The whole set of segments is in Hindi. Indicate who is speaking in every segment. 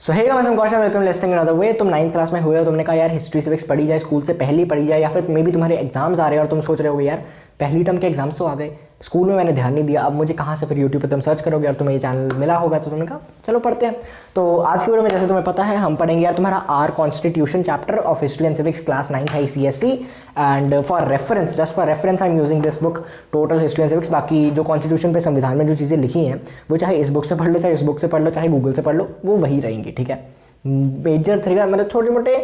Speaker 1: सो हे गाइस, कौशल वेलकम लिसनिंग अनदर वे। तुम 9th क्लास में हुए हो, तुमने कहा यार हिस्ट्री सिविक्स पढ़ी जाए, स्कूल से पहली पढ़ी जाए, या फिर मे भी तुम्हारे एग्जाम्स आ रहे हैं और तुम सोच रहे हो यार पहली टर्म के एग्जाम्स तो आ गए, स्कूल में मैंने ध्यान नहीं दिया, अब मुझे कहाँ से फिर यूट्यूब पे तुम सर्च करोगे और तुम्हें ये चैनल मिला होगा तो तुमने कहा चलो पढ़ते हैं। तो आज की वीडियो में जैसे तुम्हें पता है हम पढ़ेंगे यार तुम्हारा our constitution chapter of history and civics class 9th ICSE। And for reference, just for reference I am using this book total history and civics. बाकी जो कॉन्स्टिट्यूशन पे संविधान में जो चीज़ें लिखी हैं वो चाहे इस बुक से पढ़ लो, चाहे इस बुक से पढ़ लो, चाहे गूगल से पढ़ लो, वो वही रहेंगी। ठीक है, मेजर थ्री मतलब छोटे मोटे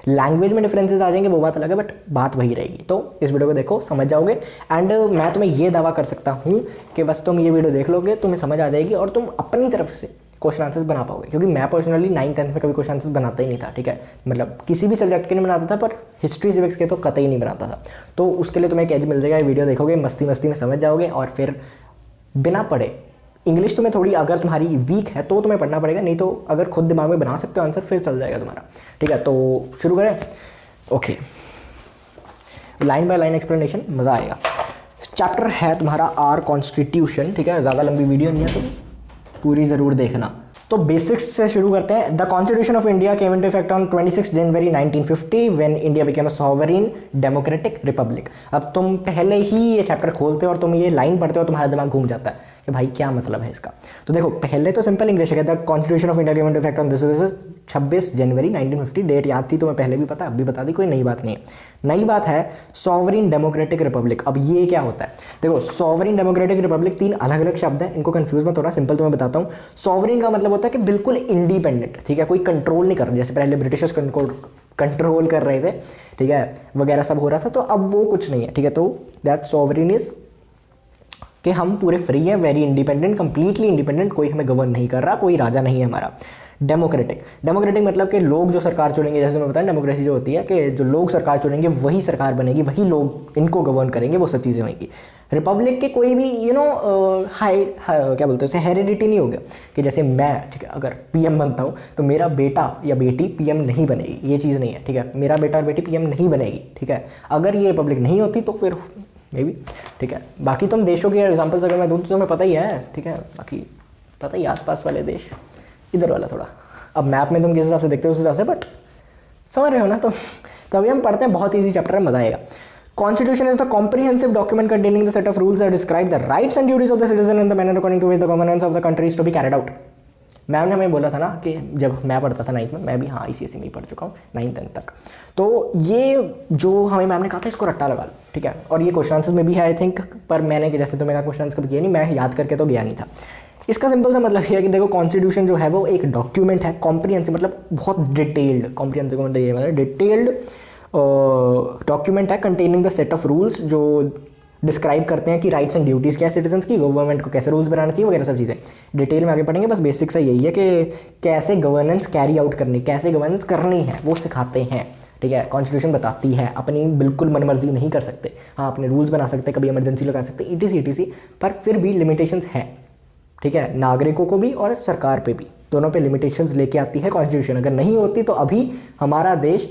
Speaker 1: लैंग्वेज में डिफरेंसेस आ जाएंगे, वो बात अलग है, बट बात वही रहेगी। तो इस वीडियो को देखो, समझ जाओगे। एंड मैं तुम्हें ये दावा कर सकता हूँ कि बस तुम ये वीडियो देख लोगे, तुम्हें समझ आ जाएगी और तुम अपनी तरफ से क्वेश्चन आंसर्स बना पाओगे। क्योंकि मैं पर्सनली 9th-10th में कभी क्वेश्चन आंसर्स बनाता ही नहीं था। ठीक है, मतलब किसी भी सब्जेक्ट के नहीं बनाता था, पर हिस्ट्री सिविक्स के तो कतई नहीं बनाता था। तो उसके लिए तुम्हें एक एज मिल जाएगा, ये वीडियो देखोगे, मस्ती मस्ती में समझ जाओगे और फिर बिना पढ़े इंग्लिश तुम्हें थोड़ी अगर तुम्हारी वीक है तो तुम्हें पढ़ना पड़ेगा, नहीं तो अगर खुद दिमाग में बना सकते हो आंसर फिर चल जाएगा तुम्हारा। ठीक है, तो शुरू करें। Okay, line by line explanation, मज़ा आएगा। चैप्टर है तुम्हारा आर कॉन्स्टिट्यूशन। ठीक है, ज़्यादा लंबी वीडियो नहीं है तो पूरी ज़रूर देखना। तो बेसिक्स से शुरू करते हैं। The constitution of India came into effect on 26 January 1950 when India became a sovereign democratic Republic. अब तुम पहले ही ये चैप्टर खोलते हो और तुम ये लाइन पढ़ते हो, तुम्हारा दिमाग घूम जाता है कि भाई क्या मतलब है इसका। तो देखो, पहले तो सिंपल इंग्लिश है। The constitution of India came into effect on this 26 January 1950। Date याद थी तुम्हें पहले भी पता, अब भी बता दी, कोई नई बात नहीं है। नई बात है सॉवरेन डेमोक्रेटिक रिपब्लिक। अब ये क्या होता है? देखो, सॉवरेन डेमोक्रेटिक रिपब्लिक तीन अलग अलग शब्द हैं, इनको कंफ्यूज मत होना, सिंपल तुम्हें बताता हूँ। सॉवरेन का मतलब होता है कि बिल्कुल इंडिपेंडेंट। ठीक है, कोई कंट्रोल नहीं कर रहा, जैसे पहले ब्रिटिशर्स कंट्रोल कर रहे थे, ठीक है, वगैरह सब हो रहा था, तो अब वो कुछ नहीं है। ठीक है, तो दैट सॉवरेन इज कि हम पूरे फ्री हैं, वेरी इंडिपेंडेंट, कंप्लीटली इंडिपेंडेंट, कोई हमें गवर्न नहीं कर रहा, कोई राजा नहीं है हमारा। डेमोक्रेटिक, डेमोक्रेटिक मतलब कि लोग जो सरकार चुनेंगे, जैसे मैं बताया डेमोक्रेसी जो होती है कि जो लोग सरकार चुनेंगे वही सरकार बनेगी, वही लोग इनको गवर्न करेंगे, वो सब चीज़ें होंगी। रिपब्लिक के कोई भी क्या बोलते हैं उसे, हेरिडिटी नहीं होगा कि जैसे मैं, ठीक है, अगर पीएम बनता हूँ तो मेरा बेटा या बेटी पीएम नहीं बनेगी, ये चीज़ नहीं है। ठीक है, मेरा बेटा और बेटी पीएम नहीं बनेगी। ठीक है, अगर ये रिपब्लिक नहीं होती तो फिर मे बी। ठीक है, बाकी तुम देशों के एग्जाम्पल्स अगर मैं दूँ तो तुम्हें पता ही है। ठीक है, बाकी पता ही आसपास वाले देश, इधर वाला थोड़ा, अब मैप में तुम किस हिसाब से देखते हो उस हिसाब से, बट समझ रहे हो ना। तो अभी हम पढ़ते हैं, बहुत ईजी चैप्टर है, मजा आएगा। Constitution is the comprehensive document containing the set of rules that describe the rights and duties of the citizen and the manner according to which the governance of the country is to be carried out. Ma'am ने हमें बोला था ना कि जब मैं पढ़ता था 9th में, मैं भी हाँ ICSE में ही पढ़ चुका हूँ 9th-10th तक, तो ये जो हमें मैम ने कहा था इसको रट्टा लगा लो। ठीक है, और ये क्वेश्चन आंसर्स में भी है आई थिंक, पर मैंने जैसे तुम्हें कहा क्वेश्चन आंसर कभी किया नहीं, मैं याद करके तो गया नहीं था। इसका सिंपल सा मतलब ये है कि देखो, कॉन्स्टिट्यूशन जो है वो एक डॉक्यूमेंट है, कॉम्प्रिहेंसिव मतलब बहुत डिटेल्ड, कॉम्प्रिहेंसिव मतलब ये मतलब डिटेल्ड डॉक्यूमेंट है containing the set of rules जो डिस्क्राइब करते हैं कि राइट्स एंड ड्यूटीज़ क्या है सिटीजन्स की, गवर्नमेंट को कैसे रूल्स बनाना चाहिए, वगैरह सब चीज़ें डिटेल में आगे पढ़ेंगे। बस बेसिक सा यही है कि कैसे गवर्नेंस कैरी आउट करनी, कैसे गवर्नेंस करनी है वो सिखाते हैं। ठीक है, कॉन्स्टिट्यूशन बताती है, अपनी बिल्कुल मनमर्जी नहीं कर सकते, हाँ अपने रूल्स बना सकते, कभी इमरजेंसी लगा सकते, ETC पर फिर भी लिमिटेशंस हैं। ठीक है, नागरिकों को भी और सरकार पे भी, दोनों पे लिमिटेशंस लेके आती है कॉन्स्टिट्यूशन। अगर नहीं होती तो अभी हमारा देश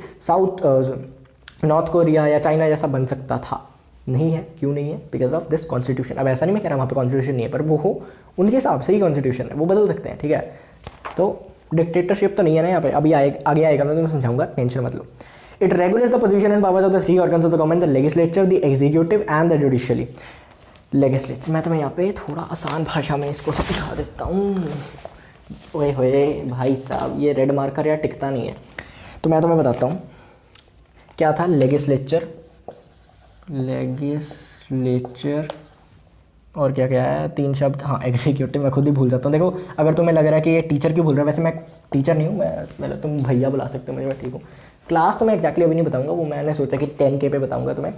Speaker 1: नॉर्थ कोरिया या चाइना जैसा बन सकता था। नहीं है, क्यों नहीं है? Because of this constitution. अब ऐसा नहीं मैं कह रहा वहाँ पे कॉन्स्टिट्यूशन नहीं है, पर वो हो उनके हिसाब से ही कॉन्स्टिट्यूशन है, वो बदल सकते हैं। ठीक है, तो डिक्टेटरशिप तो नहीं है ना यहाँ पे, अभी आगे आएगा, मैं तुम्हें समझाऊंगा, टेंशन मत लो। It regulates the position and powers of the 3 organs of the government, the legislature, the executive and the judiciary. Legislature, मैं तुम्हें यहाँ पे थोड़ा आसान भाषा में इसको समझा देता हूँ। ओए होए भाई साहब, ये रेड मार्कर यार टिकता नहीं है, तो मैं तुम्हें बताता हूँ क्या था। लेजिस्लेचर और क्या क्या है, 3 शब्द, हाँ एग्जीक्यूटिव, मैं खुद ही भूल जाता हूँ। देखो, अगर तुम्हें लग रहा है कि ये टीचर क्यों भूल रहा है, वैसे मैं टीचर नहीं हूँ, मैं तुम भैया बुला सकते हो मुझे, मैं ठीक हूँ। क्लास तो मैं एक्जैक्टली अभी नहीं बताऊँगा, वो मैंने सोचा कि 10K पे बताऊँगा तुम्हें।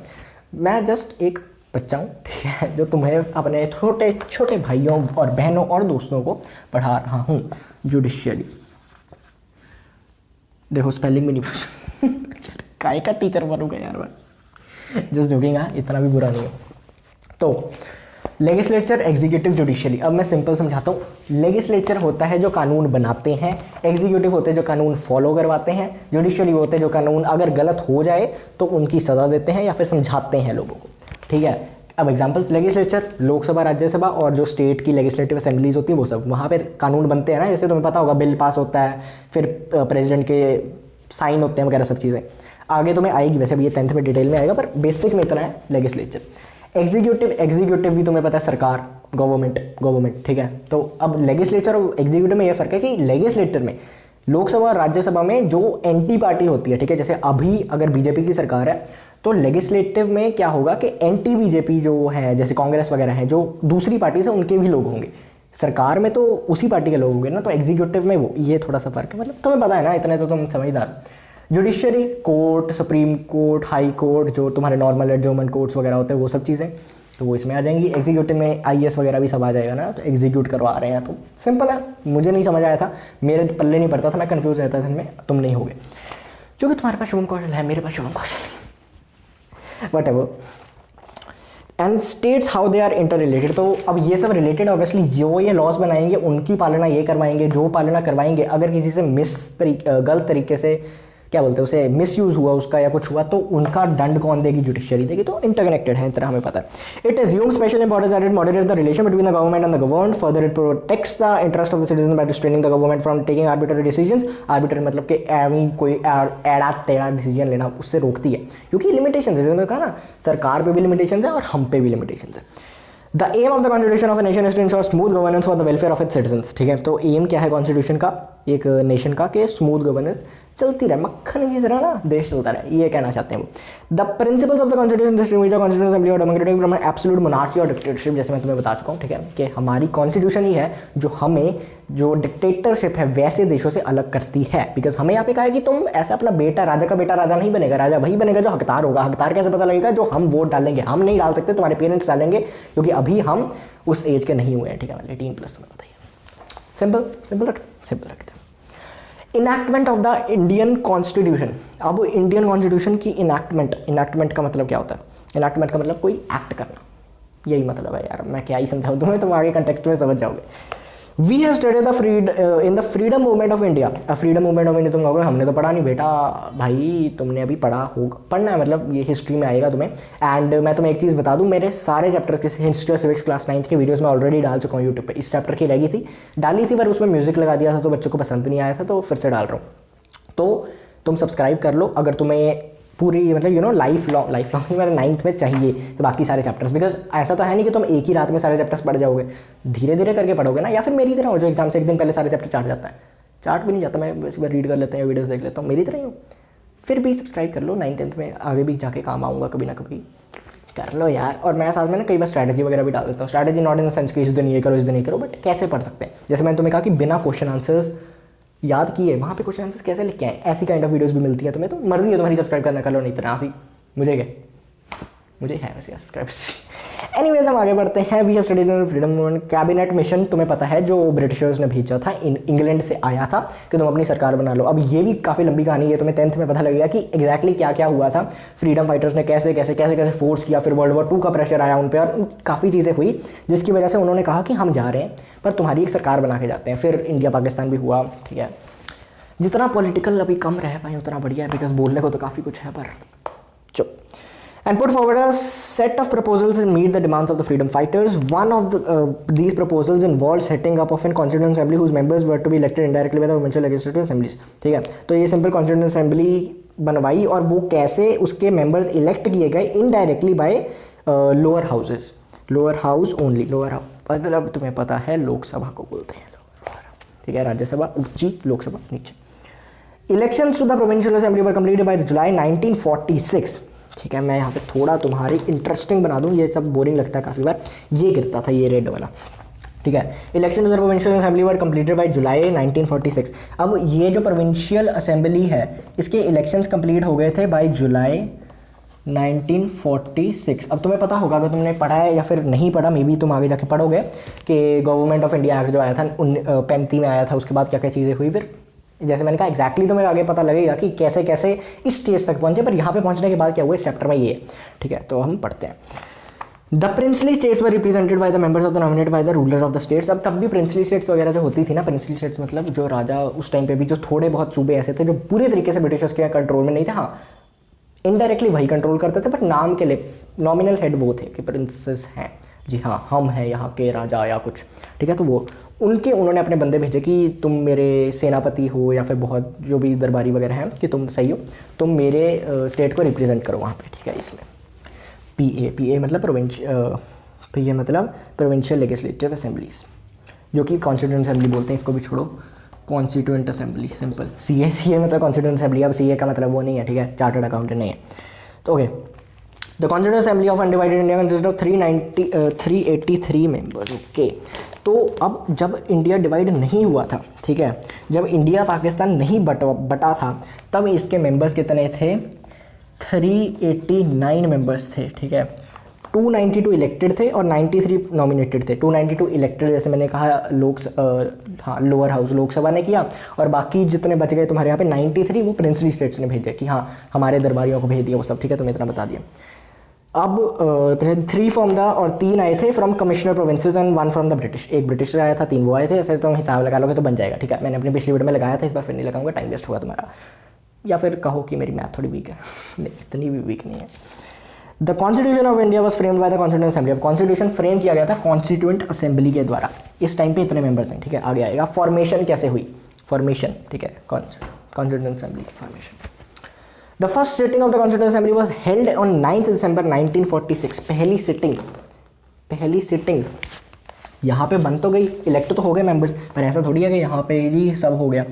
Speaker 1: मैं जस्ट एक बच्चा हूँ, ठीक है, जो तुम्हें अपने छोटे छोटे भाइयों और बहनों और दोस्तों को पढ़ा रहा हूँ। जुडिशियली, देखो स्पेलिंग भी नहीं पता काय का टीचर बनूंगा यार मैं, जस्ट जोकिंग, हाँ इतना भी बुरा नहीं हो। तो लेजिस्लेचर, एग्जीक्यूटिव, जुडिशियली। अब मैं सिंपल समझाता हूँ। लेजिस्लेचर होता है जो कानून बनाते हैं, एग्जीक्यूटिव होते हैं जो कानून फॉलो करवाते हैं, जुडिशियली होते हैं जो कानून अगर गलत हो जाए तो उनकी सज़ा देते हैं या फिर समझाते हैं लोगों को। ठीक है, अब एग्जाम्पल्स, लेजिस्लेचर लोकसभा राज्यसभा और जो स्टेट की लेजिस्लेटिव असेंबलीज होती है वो सब, वहाँ पर कानून बनते हैं ना, जैसे तुम्हें पता होगा बिल पास होता है, फिर प्रेसिडेंट के साइन होते हैं वगैरह सब चीज़ें, आगे तुम्हें आएगी वैसे भी ये 10th में डिटेल में आएगा, पर बेसिक में इतना है लेजिस्लेचर। एग्जीक्यूटिव भी तुम्हें पता है सरकार, गवर्नमेंट, ठीक है। तो अब लेजिस्लेचर और एग्जीक्यूटिव में ये फर्क है कि लेजिस्लेटर में लोकसभा और राज्यसभा में जो एंटी पार्टी होती है, ठीक है, जैसे अभी अगर बीजेपी की सरकार है तो लेजिस्लेटिव में क्या होगा कि एंटी बीजेपी जो है, जैसे कांग्रेस वगैरह है, जो दूसरी पार्टी से उनके भी लोग होंगे, सरकार में तो उसी पार्टी के लोग होंगे ना, तो एग्जीक्यूटिव में वो, ये थोड़ा सा फर्क है, मतलब तुम्हें पता है ना, इतने तो तुम समझदार। Judiciary, court, supreme court, high court, जो तुम्हारे नॉर्मल एडजमेंट कोर्ट्स वगैरह होते हैं वो सब चीज़ें, तो वो इसमें आ जाएंगी। एग्जीक्यूटिव में आईएएस वगैरह भी सब आ जाएगा ना, तो एग्जीक्यूट करवा रहे हैं, तो सिंपल है, मुझे नहीं समझ आया था, मेरे पल्ले नहीं पड़ता था, मैं कंफ्यूज रहता था इनमें, तुम नहीं होगे क्योंकि तुम्हारे पास शुभम कौशल है, मेरे पास शुभम कौशल नहीं, whatever. And states how they are interrelated, तो अब ये सब रिलेटेड ऑब्वियसली, जो ये लॉज बनाएंगे उनकी पालना ये करवाएंगे, जो पालना करवाएंगे, अगर किसी से गलत तरीके से क्या बोलते हैं उसे, मिसयूज हुआ उसका या कुछ हुआ, तो उनका दंड कौन देगी, जुडिशरी देगी, तो इंटरकनेक्टेड है, इतना हमें पता है। It assumes special importance that it moderates the relation between the government and the governed, further it protects the interest of the citizen bye restraining the government from taking arbitrary decisions. Arbitrary मतलब कि कोई एड़ा टेढ़ा डिसीजन लेना, उससे रोकती है, क्योंकि लिमिटेशन है, जैसे मैंने कहा ना, सरकार पे भी लिमिटेशन है और हम पे भी लिमिटेशन है। The aim of the constitution of a nation is to ensure smooth governance for the welfare of its citizens, ठीक है। तो एम क्या है कॉन्स्टिट्यूशन का, एक नेशन का, कि स्मूथ गवर्नेंस चलती रहे, मक्खन की तरह ना देश चलता रहे, ये कहना चाहते हैं वो। The principles of the constitution distribute the constitution assembly और डेमोक्रेटिक फ्रॉम एब्सोल्यूट मोनार्ची और डिक्टेटरशिप, जैसे मैं तुम्हें बता चुका हूँ, ठीक है, कि हमारी कॉन्स्टिट्यूशन ही है जो हमें जो डिक्टेटरशिप है वैसे देशों से अलग करती है। बिकॉज हमें यहाँ पे कहा है कि तुम ऐसा अपना बेटा, राजा का बेटा राजा नहीं बनेगा, राजा वही बनेगा जो हकदार होगा। हकदार कैसे पता लगेगा, जो हम वोट डालेंगे, हम नहीं डाल सकते, तुम्हारे पेरेंट्स डालेंगे, क्योंकि अभी हम उस एज के नहीं हुए हैं, ठीक है, 18+ तुम्हें बताइए। सिंपल रखते हैं। Enactment of the Indian constitution, अब इंडियन कॉन्स्टिट्यूशन की इनैक्टमेंट का मतलब क्या होता है, इनैक्टमेंट का मतलब कोई एक्ट करना, यही मतलब है यार, मैं क्या ही समझाऊँ तुम्हें, तुम आगे कंटेक्स्ट में समझ जाओगे। We have studied in the freedom movement of India. Freedom movement of India तुम कहोगे हमने तो पढ़ा नहीं बेटा, भाई तुमने अभी पढ़ा होगा, पढ़ना है मतलब ये हिस्ट्री में आएगा तुम्हें। एंड मैं तुम्हें एक चीज़ बता दूं, मेरे सारे चैप्टर के हिस्ट्री और सिविक्स क्लास 9th के वीडियोस में ऑलरेडी डाल चुका हूँ यूट्यूब पे। इस चैप्टर की डाली थी पर उसमें म्यूजिक लगा दिया था तो बच्चों को पसंद नहीं आया था, तो फिर से डाल रहा हूँ। तो तुम सब्सक्राइब कर लो अगर तुम्हें पूरी मतलब लाइफ लॉन्ग मेरे 9th में चाहिए बाकी सारे चैप्टर्स। बिकॉज ऐसा तो है नहीं कि तुम एक ही रात में सारे चैप्टर्स पढ़ जाओगे, धीरे धीरे करके पढ़ोगे ना, या फिर मेरी तरह हो जो एग्जाम से एक दिन पहले सारे चैप्टर चाट जाता है। चाट भी नहीं जाता, मैं बस रीड कर लेता हूँ, वीडियोस देख लेता हूँ, मेरी तरह ही हूँ। फिर भी सब्सक्राइब कर लो, 9th-10th में आगे भी जाके काम आऊँगा कभी ना कभी, कर लो यार। और मैं साथ में ना कई बार स्ट्रैटेजी वगैरह भी डाल देता हूँ। Strategy not in the sense कि इस दिन ये करो इस दिन ये करो, बट कैसे पढ़ सकते हैं। जैसे मैंने तुम्हें कहा कि बिना क्वेश्चन आंसर्स याद किए वहाँ पे क्वेश्चन आंसर्स कैसे लिख के आए, ऐसी काइंड ऑफ वीडियोस भी मिलती है तुम्हें, तो मर्जी है तुम्हारी सब्सक्राइब करना, कर लो, नहीं तो ना सी मुझे है वैसे सब्सक्राइबर्स। एनीवेज हम आगे बढ़ते हैं। We have studied in freedom movement. Cabinet Mission तुम्हें पता है जो ब्रिटिशर्स ने भेजा था, इंग्लैंड से आया था कि तुम अपनी सरकार बना लो। अब ये भी काफ़ी लंबी कहानी है, तुम्हें 10th में पता लगेगा कि एग्जैक्टली क्या क्या हुआ था। फ्रीडम फाइटर्स ने कैसे कैसे फोर्स किया, फिर World War II का प्रेशर आया उन पर और काफ़ी चीज़ें हुई जिसकी वजह से उन्होंने कहा कि हम जा रहे हैं पर तुम्हारी एक सरकार बना के जाते हैं। फिर इंडिया पाकिस्तान भी हुआ, ठीक है। जितना पॉलिटिकल अभी कम रह पाए उतना बढ़िया है, बिकॉज बोलने को तो काफ़ी कुछ है पर चुप। And put forward a set of proposals and meet the demands of the freedom fighters. One of these proposals involved setting up of a constituent assembly whose members were to be elected indirectly by the provincial legislative assemblies. ठीक है, तो ये सिंपल constituent assembly बनवाई और वो कैसे उसके मेंबर्स इलेक्ट किए गए indirectly by lower houses, lower house only. Lower house मतलब तुम्हें पता है लोकसभा को बोलते हैं, ठीक है, राज्यसभा ऊंची, लोकसभा नीचे। Elections to the provincial assembly were completed by July 1946। ठीक है, मैं यहाँ पे थोड़ा तुम्हारी इंटरेस्टिंग बना दूँ, ये सब बोरिंग लगता है काफ़ी बार। ये गिरता था ये रेड वाला, ठीक है। Election to the provincial assembly were completed by July 1946। अब ये जो प्रोविंशियल असेंबली है इसके इलेक्शंस कंप्लीट हो गए थे बाय जुलाई 1946। अब तुम्हें पता होगा अगर तुमने पढ़ा है या फिर नहीं पढ़ा, मे बी तुम आगे जाके पढ़ोगे कि गवर्नमेंट ऑफ इंडिया एक्ट जो आया था 1935 में आया था, उसके बाद क्या क्या चीज़ें हुई। फिर जैसे मैंने कहा एग्जैक्टली तुम्हें आगे पता लगेगा कि कैसे कैसे इस स्टेज तक पहुंचे, पर यहाँ पे पहुंचने के बाद क्या हुआ इस चैप्टर में ये, ठीक है। तो हम पढ़ते हैं। The princely states were represented by the members of the nominated by the ruler of the states. अब तब भी प्रिंसली स्टेट्स वगैरह जो होती थी ना, प्रिंसली स्टेट्स मतलब जो राजा उस टाइम पे भी जो थोड़े बहुत सूबे ऐसे थे जो पूरे तरीके से ब्रिटिशर्स के कंट्रोल में नहीं थे, हाँ इनडायरेक्टली वही कंट्रोल करते थे, बट नाम के लिए नॉमिनल हेड वो थे कि प्रिंसेस हैं, जी हाँ हम हैं यहाँ के राजा या कुछ, ठीक है। तो वो उन्होंने अपने बंदे भेजे कि तुम मेरे सेनापति हो या फिर बहुत जो भी दरबारी वगैरह हैं कि तुम सही हो, तुम मेरे स्टेट को रिप्रेजेंट करो वहाँ पे, ठीक है। इसमें PA मतलब PA मतलब प्रोविंशियल लेजिस्लेटिव असेंबलीज, जो कि कॉन्स्टिट्यूएंट असेंबली बोलते हैं, इसको भी छोड़ो, कॉन्स्टिट्यूएंट असेंबली सिंपल। CA मतलब कॉन्स्टिट्यूएंट असेंबली। अब CA का मतलब वो नहीं है, ठीक है, चार्टर्ड अकाउंटेंट नहीं है। तो okay, the constituent assembly of undivided India consist of 383 members. Okay, तो अब जब इंडिया डिवाइड नहीं हुआ था, ठीक है, जब इंडिया पाकिस्तान नहीं बटा था, तब इसके मेंबर्स कितने थे? 389 मेंबर्स थे, ठीक है। 292 इलेक्टेड थे और 93 नॉमिनेटेड थे। 292 इलेक्टेड, जैसे मैंने कहा हाँ लोअर हाउस लोकसभा ने किया, और बाकी जितने बच गए तुम्हारे यहाँ पे 93 वो प्रिंसली स्टेट्स ने भेजे कि हाँ हमारे दरबारियों को भेज दिया वो सब, ठीक है, तुम्हें इतना बता दिया। अब 3 फ्रॉम द, और 3 आए थे from commissioner provinces and 1 from the British. एक ब्रिटिश आया था, 3 वो आए थे। ऐसे तो हिसाब लगा लोगे तो बन जाएगा, ठीक है। मैंने अपनी पिछली वीडियो में लगाया था, इस बार फिर नहीं लगाऊंगा, टाइम वेस्ट होगा तुम्हारा, या फिर कहो कि मेरी मैथ थोड़ी वीक है। नहीं, इतनी भी वीक नहीं है। The constitution of India was framed bye the constituent assembly. अब कॉन्स्टिट्यूशन फ्रेम किया गया था कॉन्स्टिट्यूएंट असेंबली के द्वारा। इस टाइम पे इतने मेंबर्स हैं, ठीक है। आगे आएगा फॉर्मेशन कैसे हुई, फॉर्मेशन, ठीक है, कॉन्स्टिट्यूएंट असेंबली की formation. The first sitting of the constituent assembly was held on 9 दिसंबर 1946। पहली सिटिंग यहाँ पे बन तो गई, इलेक्ट तो हो गए मेंबर्स, पर ऐसा थोड़ी है कि यहाँ पे जी सब हो गया।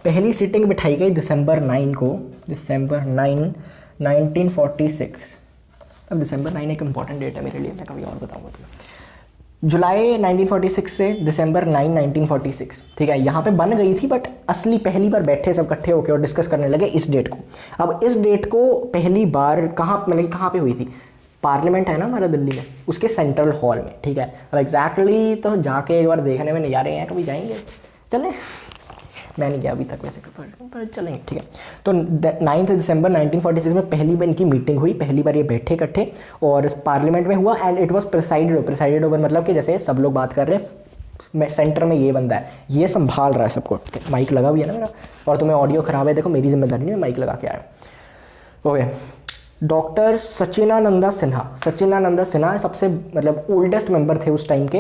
Speaker 1: पहली सिटिंग बिठाई गई दिसंबर 9 को, दिसंबर 9 1946। अब दिसंबर 9 एक इंपॉर्टेंट डेट है मेरे लिए, मैं कभी और बताऊंगा तुम्हें। जुलाई 1946 से दिसंबर 9 1946, ठीक है, यहाँ पे बन गई थी, बट असली पहली बार बैठे सब इकट्ठे होकर और डिस्कस करने लगे इस डेट को। अब इस डेट को पहली बार कहाँ पे हुई थी? पार्लियामेंट है ना हमारा दिल्ली में, उसके सेंट्रल हॉल में, ठीक है। अब एग्जैक्टली तो जाके एक बार देखने में नज़ारे हैं, कभी जाएंगे, चलें। मैं नहीं गया अभी तक वैसे, पर चलेंगे, ठीक है। तो 9 दिसंबर 1946 में पहली बार इनकी मीटिंग हुई, पहली बार ये बैठे इकट्ठे और पार्लियामेंट में हुआ। And it was presided over, मतलब कि जैसे सब लोग बात कर रहे हैं, सेंटर में ये बंदा है, ये संभाल रहा है सबको। माइक लगा भी है ना मेरा, और तुम्हें ऑडियो खराब है, देखो मेरी जिम्मेदारी नहीं है, माइक लगा के आया। ओके, डॉक्टर सचिनानंदा सिन्हा सबसे मतलब ओल्डेस्ट मेंबर थे उस टाइम के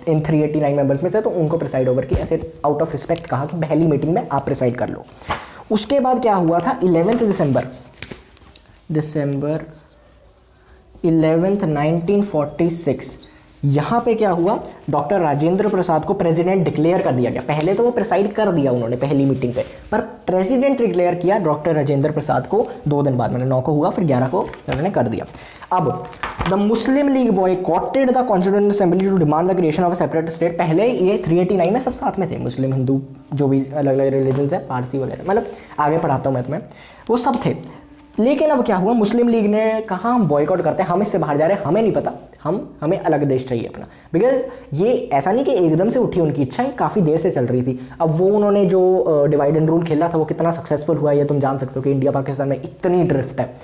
Speaker 1: इन 389 मेंबर्स में से, तो उनको प्रिसाइड ओवर की ऐसे आउट ऑफ रिस्पेक्ट कहा कि पहली मीटिंग में आप प्रिसाइड कर लो। उसके बाद क्या हुआ था? 11 दिसंबर 1946 यहाँ पे क्या हुआ? डॉक्टर राजेंद्र प्रसाद को प्रेसिडेंट डिक्लेयर कर दिया गया। पहले तो वो प्रिसाइड कर दिया उन्होंने पहली मीटिंग पे, पर प्रेसिडेंट डिक्लेयर किया डॉक्टर राजेंद्र प्रसाद को 2 दिन बाद, मतलब 9 को हुआ, फिर 11 को उन्होंने कर दिया। अब the Muslim League boycotted the constituent Assembly to demand the creation of a separate state. पहले ये 389 में सब साथ में थे, मुस्लिम, हिंदू, जो भी अलग अलग रिलीजन्स है, पारसी वगैरह, मतलब आगे पढ़ाता हूँ मैं तुम्हें, वो सब थे। लेकिन अब क्या हुआ? मुस्लिम लीग ने कहा हम बॉयकॉट करते हैं, हम इससे बाहर जा रहे हैं, हमें नहीं पता, हमें अलग देश चाहिए अपना। बिकॉज ये ऐसा नहीं कि एकदम से उठी उनकी इच्छा, काफ़ी देर से चल रही थी। अब वो उन्होंने जो डिवाइड एंड रूल खेला था वो कितना सक्सेसफुल हुआ, ये तुम जान सकते हो कि इंडिया पाकिस्तान में इतनी ड्रिफ्ट है।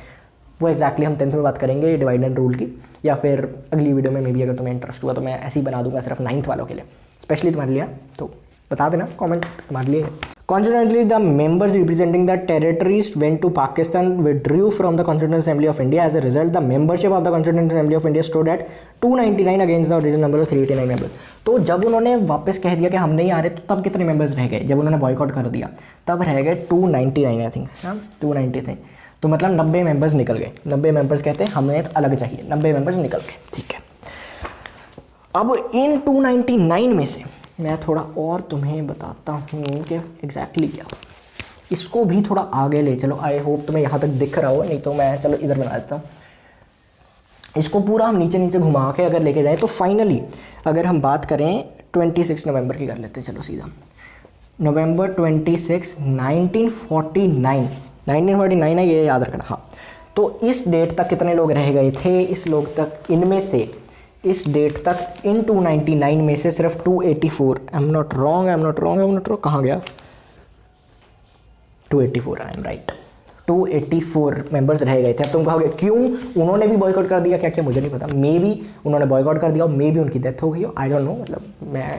Speaker 1: वो एक्जैक्टली हम 10th में बात करेंगे डिवाइड एंड रूल की, या फिर अगली वीडियो में भी अगर तुम्हें इंटरेस्ट हुआ तो मैं ऐसे ही बना दूंगा सिर्फ 9th वालों के लिए, स्पेशली तुम्हारे लिए। तो बता देना कमेंट, तुम्हारे लिए। Consequently, the members representing the territories went to Pakistan withdrew from the Constituent Assembly of India. As a result, the membership of the Constituent Assembly of India stood at 299 against the original number of 389 members. तो जब उन्होंने वापस कह दिया कि हम नहीं आ रहे, तो तब कितने मेंबर्स रह गए? जब उन्होंने बॉयकॉट कर दिया तब रह गए 299 आई थिंक, हाँ 290 थे। तो मतलब 90 मेंबर्स निकल गए। 90 मेंबर्स कहते हैं हमें तो अलग चाहिए, 90 मेंबर्स निकल गए, ठीक है। अब इन 299 में से मैं थोड़ा और तुम्हें बताता हूँ कि एग्जैक्टली क्या, इसको भी थोड़ा आगे ले चलो। आई होप तुम्हें यहाँ तक दिख रहा हो, नहीं तो मैं चलो इधर बना देता हूँ। इसको पूरा हम नीचे नीचे घुमा के अगर लेके जाएँ तो फाइनली अगर हम बात करें 26 नवंबर की कर लेते हैं, चलो सीधा नवंबर 26 1949 है, ये याद रखना। हाँ, तो इस डेट तक कितने लोग रह गए थे? इनमें से इस डेट तक इन 299 में से सिर्फ 284, आई एम नॉट रॉन्ग, कहाँ गया? 284, आई एम राइट, 284 मेंबर्स रह गए थे। अब तुम कहोगे क्यों? उन्होंने भी बॉयकॉट कर दिया, क्या मुझे नहीं पता, मे बी उन्होंने बॉयकॉट कर दिया, मे बी उनकी डेथ हो गई हो, आई डोंट नो। मतलब मैं